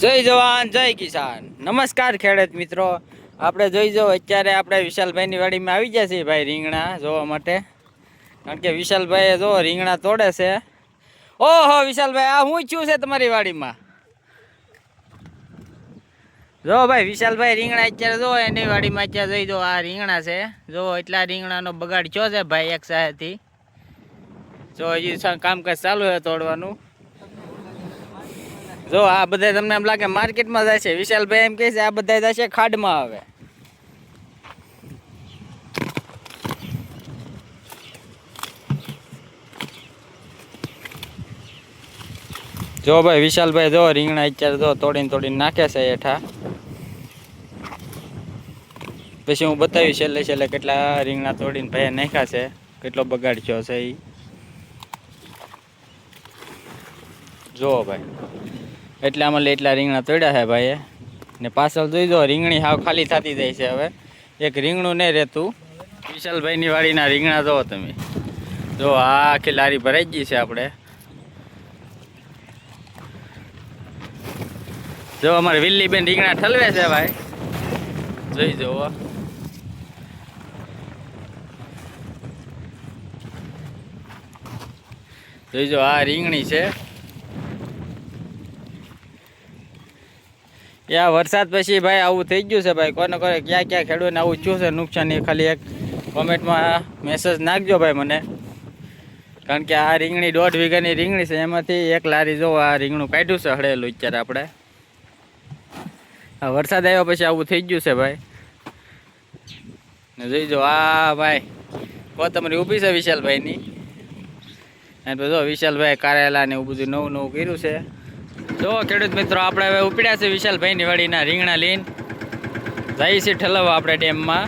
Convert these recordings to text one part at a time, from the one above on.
જય જવાન જય કિસાન. નમસ્કાર ખેડૂત મિત્રો. આપણે જોઈ જાઓ અત્યારે આપણે વિશાલભાઈની વાડીમાં આવી ગયા છીએ ભાઈ રીંગણા જોવા માટે. કારણ કે વિશાલભાઈ જો રીંગણા તોડે છે. ઓહો વિશાલભાઈ, આ શું થયું છે તમારી વાડીમાં? જો ભાઈ વિશાલભાઈ રીંગણા અત્યારે જો એની વાડીમાં અત્યારે જોઈ જો આ રીંગણા છે. જો એટલા રીંગણાનો બગાડ થયો છે ભાઈ એક સાહેથી. જો હજી કામકાજ ચાલુ છે તોડવાનું. જો આ બધા તમને એમ લાગે માર્કેટમાં જાય છે, વિશાલભાઈ એમ કહે છે આ બધા જશે ખાડમાં. આવે જો ભાઈ વિશાલભાઈ જો રીંગણા અત્યારે જો તોડીને નાખે છે હેઠા. પછી હું બતાવી છેલ્લે કેટલા રીંગણા તોડીને ભાઈ નાખ્યા છે, કેટલો બગાડ થયો છે એ જો ભાઈ. એટલે આમાં એટલા રીંગણા તોડ્યા છે ભાઈએ. ને પાછળ જોઈ દો રીંગણી હાવ ખાલી થતી જાય છે. હવે એક રીંગણું નહીં રહેતું. વિશાલભાઈની વાડીના રીંગણા જુઓ તમે. જો આ આખી લારી ભરાઈ ગઈ છે આપણે. જો અમારે વિલ્લીબેન રીંગણા ઠલવે છે ભાઈ, જોઈ જુઓ. જોઈ જો આ રીંગણી છે. યા વરસાદ પછી ભાઈ આવું થઈ ગયું છે ભાઈ. કોને ક્યાં ખેડૂતને આવું થયું છે નુકસાન, એ ખાલી એક કોમેન્ટમાં મેસેજ નાખજો ભાઈ મને. કારણ કે આ રીંગણી 1.5 વીઘાની રીંગણી છે, એમાંથી એક લારી જો આ રીંગણું કાઢ્યું છે હળેલું અત્યારે આપણે. આ વરસાદ આવ્યો પછી આવું થઈ ગયું છે ભાઈ. ને જોઈ જો આ ભાઈ કોથમરી ઊભી છે વિશાલભાઈની. અને જો વિશાલભાઈ કારેલા ને એવું બધું નવું કર્યું છે. જો ખેડૂત મિત્રો આપણે હવે ઉપડ્યા છે વિશાલભાઈની વાડીના રીંગણા લઈને. જઈએ છીએ ઠલવવા આપણે ડેમમાં.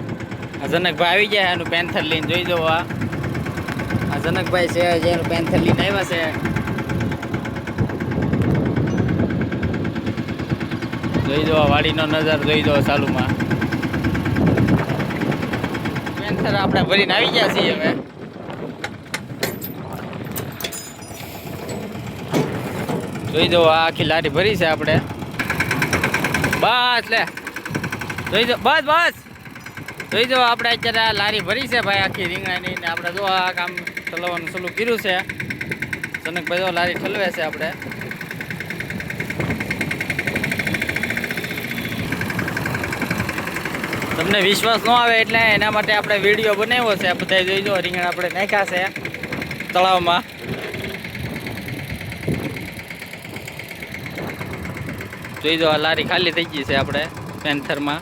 આ જનકભાઈ આવી ગયા એનું પેન્થર લઈને. જોઈ જવો આ જનકભાઈ છે જેનું પેન્થર લઈને આવ્યા છે. જોઈ જવો વાડીનો નજારો જોઈ જવો ચાલુમાં. પેન્થર આપણે ભરીને આવી ગયા છીએ હવે. જોઈ દો આ આખી લારી ભરી છે આપણે. બસ લે જોઈ દો બસ જોઈ દો આપણે અત્યારે આ લારી ભરી છે ભાઈ આખી રીંગણાની. ને આપણે જો આ કામ ચલાવવાનું ચાલુ કર્યું છે. જનકભાઈ જો લારી ઠલવે છે આપણે. તમને વિશ્વાસ ન આવે એટલે એના માટે આપણે વિડીયો બનાવ્યો છે. બધા જોઈ દો રીંગણા આપણે નાખ્યા છે તળાવમાં. જોઈ દો આ લારી ખાલી થઈ ગઈ છે આપણે પેન્થરમાં.